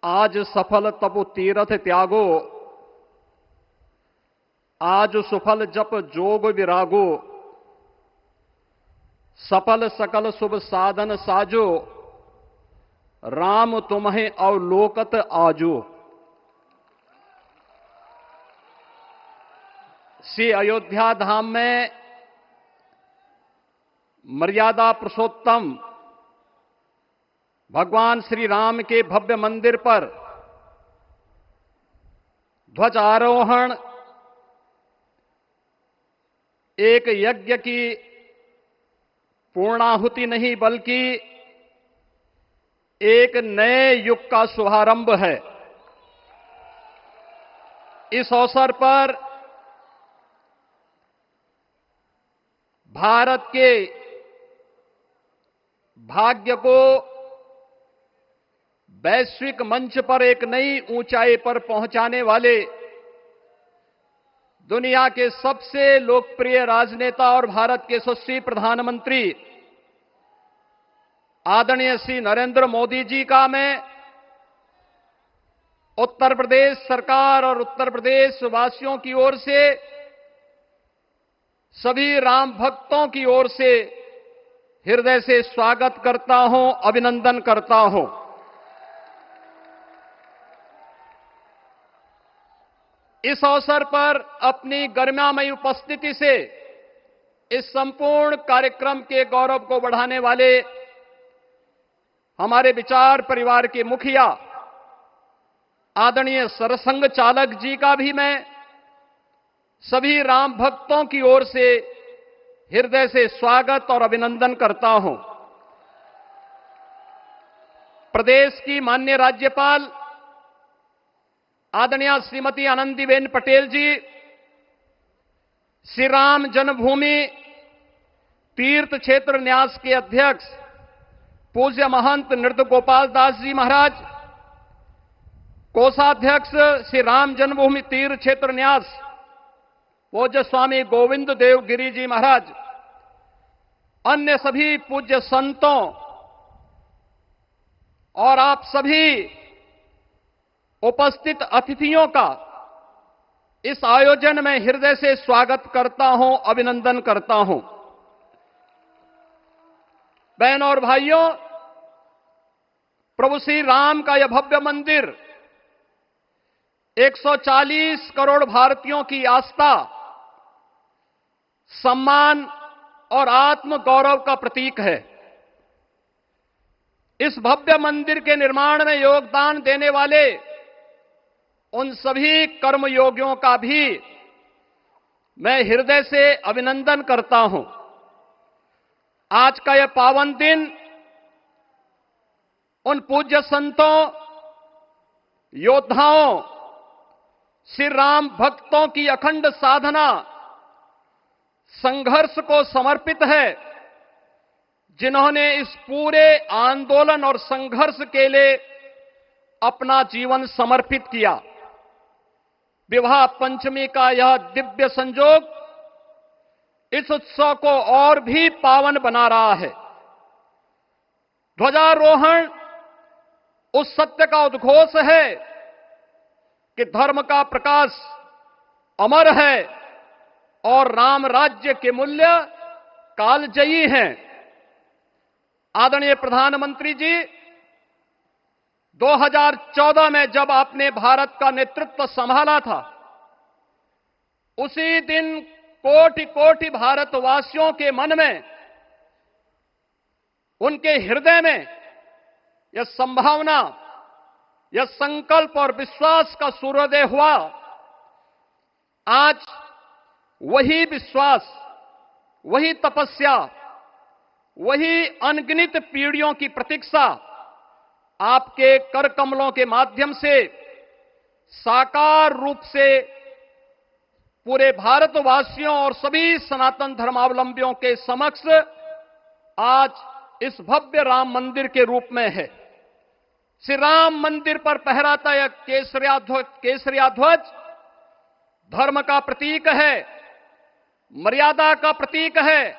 आज सफल तपु तीरथ त्यागो, आज सुफल जप जोग विरागो, सफल सकल शुभ साधन साजो, राम तुम्हें अवलोकत आजो। श्री अयोध्या धाम में मर्यादा पुरुषोत्तम भगवान श्री राम के भव्य मंदिर पर ध्वजारोहण एक यज्ञ की पूर्णाहुति नहीं बल्कि एक नए युग का शुभारंभ है। इस अवसर पर भारत के भाग्य को वैश्विक मंच पर एक नई ऊंचाई पर पहुंचाने वाले दुनिया के सबसे लोकप्रिय राजनेता और भारत के यशस्वी प्रधानमंत्री आदरणीय श्री नरेंद्र मोदी जी का मैं उत्तर प्रदेश सरकार और उत्तर प्रदेश वासियों की ओर से, सभी राम भक्तों की ओर से हृदय से स्वागत करता हूं, अभिनंदन करता हूं। इस अवसर पर अपनी गरिमामयी उपस्थिति से इस संपूर्ण कार्यक्रम के गौरव को बढ़ाने वाले हमारे विचार परिवार के मुखिया आदरणीय सरसंघ चालक जी का भी मैं सभी राम भक्तों की ओर से हृदय से स्वागत और अभिनंदन करता हूं। प्रदेश की माननीय राज्यपाल आदरणीय श्रीमती आनंदीबेन पटेल जी, श्री राम जन्मभूमि तीर्थ क्षेत्र न्यास के अध्यक्ष पूज्य महंत नृत्य गोपाल दास जी महाराज, कोषाध्यक्ष श्री राम जन्मभूमि तीर्थ क्षेत्र न्यास पूज्य स्वामी गोविंद देव गिरी जी महाराज, अन्य सभी पूज्य संतों और आप सभी उपस्थित अतिथियों का इस आयोजन में हृदय से स्वागत करता हूं, अभिनंदन करता हूं। बहनों और भाइयों, प्रभु श्री राम का यह भव्य मंदिर 140 करोड़ भारतीयों की आस्था, सम्मान और आत्म गौरव का प्रतीक है। इस भव्य मंदिर के निर्माण में योगदान देने वाले उन सभी कर्मयोगियों का भी मैं हृदय से अभिनंदन करता हूं। आज का यह पावन दिन उन पूज्य संतों, योद्धाओं, श्री राम भक्तों की अखंड साधना, संघर्ष को समर्पित है, जिन्होंने इस पूरे आंदोलन और संघर्ष के लिए अपना जीवन समर्पित किया। विवाह पंचमी का यह दिव्य संयोग इस उत्सव को और भी पावन बना रहा है। ध्वजारोहण उस सत्य का उद्घोष है कि धर्म का प्रकाश अमर है और राम राज्य के मूल्य कालजयी हैं। आदरणीय प्रधानमंत्री जी, 2014 में जब आपने भारत का नेतृत्व संभाला था, उसी दिन कोटि कोटि भारतवासियों के मन में, उनके हृदय में यह संभावना, यह संकल्प और विश्वास का सूर्योदय हुआ। आज वही विश्वास, वही तपस्या, वही अनगिनत पीढ़ियों की प्रतीक्षा आपके कर कमलों के माध्यम से साकार रूप से पूरे भारतवासियों और सभी सनातन धर्मावलंबियों के समक्ष आज इस भव्य राम मंदिर के रूप में है। श्री राम मंदिर पर फहराता यह केसरिया ध्वज धर्म का प्रतीक है, मर्यादा का प्रतीक है,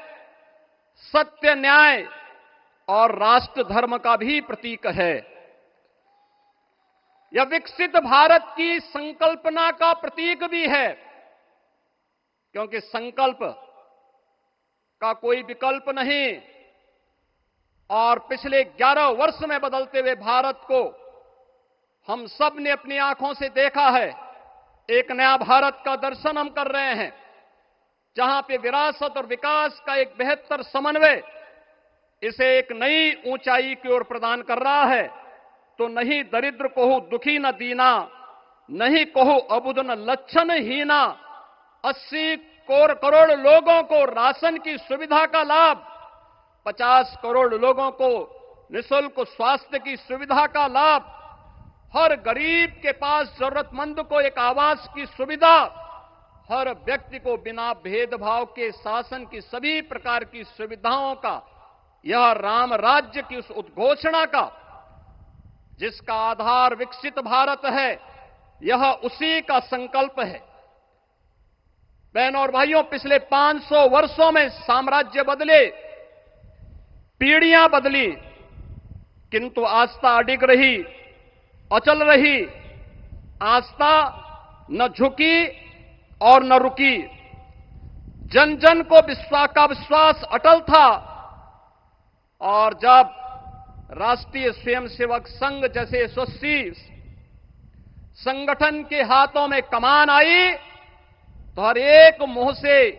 सत्य, न्याय और राष्ट्र धर्म का भी प्रतीक है। यह विकसित भारत की संकल्पना का प्रतीक भी है, क्योंकि संकल्प का कोई विकल्प नहीं। और पिछले 11 वर्ष में बदलते हुए भारत को हम सब ने अपनी आंखों से देखा है। एक नया भारत का दर्शन हम कर रहे हैं, जहां पे विरासत और विकास का एक बेहतर समन्वय इसे एक नई ऊंचाई की ओर प्रदान कर रहा है। तो नहीं दरिद्र कोहु दुखी न दीना, नहीं कोहु अबुद न लक्षण हीना। 80 करोड़ लोगों को राशन की सुविधा का लाभ, 50 करोड़ लोगों को निःशुल्क स्वास्थ्य की सुविधा का लाभ, हर गरीब के पास जरूरतमंद को एक आवास की सुविधा, हर व्यक्ति को बिना भेदभाव के शासन की सभी प्रकार की सुविधाओं का, यह राम राज्य की उस उद्घोषणा का जिसका आधार विकसित भारत है, यह उसी का संकल्प है। बहनों और भाइयों, पिछले 500 वर्षों में साम्राज्य बदले, पीढ़ियां बदली, किंतु आस्था अडिग रही, अचल रही। आस्था न झुकी और न रुकी। जन जन को विश्वास अटल था। और जब राष्ट्रीय स्वयंसेवक संघ जैसे यशस्वी संगठन के हाथों में कमान आई, तो हर एक मुंह से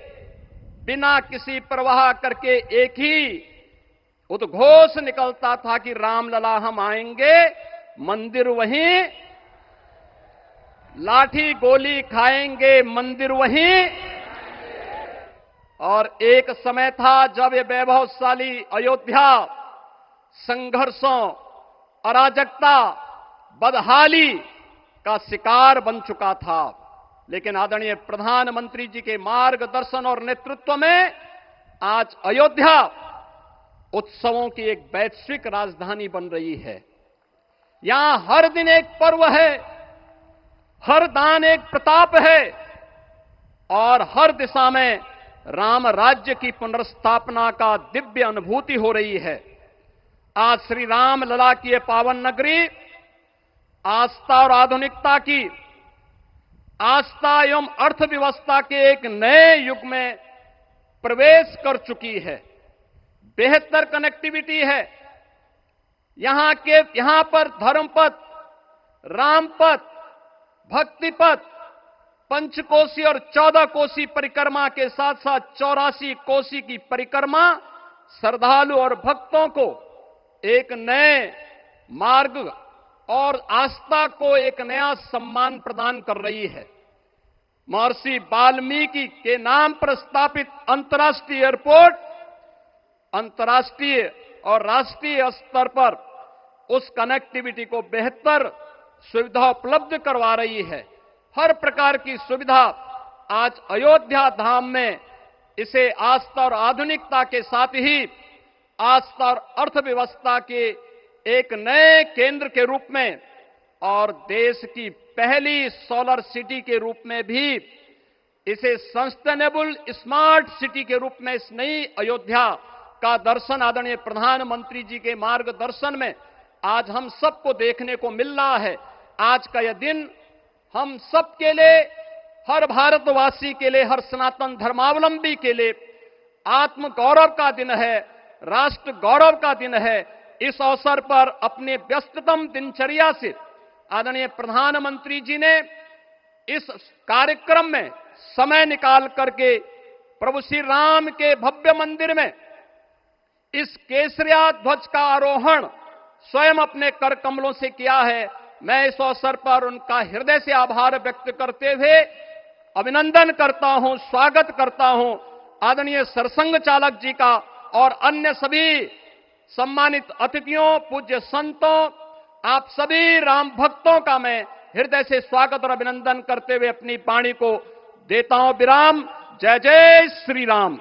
बिना किसी परवाह करके एक ही उद्घोष निकलता था कि रामलला हम आएंगे, मंदिर वहीं, लाठी गोली खाएंगे, मंदिर वहीं। और एक समय था जब ये वैभवशाली अयोध्या संघर्षों, अराजकता, बदहाली का शिकार बन चुका था। लेकिन आदरणीय प्रधानमंत्री जी के मार्गदर्शन और नेतृत्व में आज अयोध्या उत्सवों की एक वैश्विक राजधानी बन रही है। यहां हर दिन एक पर्व है, हर दान एक प्रताप है, और हर दिशा में राम राज्य की पुनर्स्थापना का दिव्य अनुभूति हो रही है। आज श्री राम लला की यह पावन नगरी आस्था और आधुनिकता की, आस्था एवं अर्थव्यवस्था के एक नए युग में प्रवेश कर चुकी है। बेहतर कनेक्टिविटी है। यहां पर धर्मपथ, रामपथ, भक्तिपथ, पंचकोसी और 14 कोसी परिक्रमा के साथ साथ 84 कोसी की परिक्रमा श्रद्धालु और भक्तों को एक नए मार्ग और आस्था को एक नया सम्मान प्रदान कर रही है। महर्षि वाल्मीकि के नाम पर स्थापित अंतर्राष्ट्रीय एयरपोर्ट अंतर्राष्ट्रीय और राष्ट्रीय स्तर पर उस कनेक्टिविटी को बेहतर सुविधा उपलब्ध करवा रही है। हर प्रकार की सुविधा आज अयोध्या धाम में इसे आस्था और आधुनिकता के साथ ही आस्था और अर्थव्यवस्था के एक नए केंद्र के रूप में और देश की पहली सोलर सिटी के रूप में भी, इसे सस्टेनेबल स्मार्ट सिटी के रूप में इस नई अयोध्या का दर्शन आदरणीय प्रधानमंत्री जी के मार्गदर्शन में आज हम सबको देखने को मिल रहा है। आज का यह दिन हम सबके लिए, हर भारतवासी के लिए, हर सनातन धर्मावलंबी के लिए आत्म गौरव का दिन है, राष्ट्र गौरव का दिन है। इस अवसर पर अपने व्यस्ततम दिनचर्या से आदरणीय प्रधानमंत्री जी ने इस कार्यक्रम में समय निकाल करके प्रभु श्री राम के भव्य मंदिर में इस केसरिया ध्वज का आरोहण स्वयं अपने कर कमलों से किया है। मैं इस अवसर पर उनका हृदय से आभार व्यक्त करते हुए अभिनंदन करता हूं, स्वागत करता हूं आदरणीय सरसंघ चालक जी का और अन्य सभी सम्मानित अतिथियों, पूज्य संतों, आप सभी राम भक्तों का मैं हृदय से स्वागत और अभिनंदन करते हुए अपनी वाणी को देता हूं विराम। जय जय श्री राम।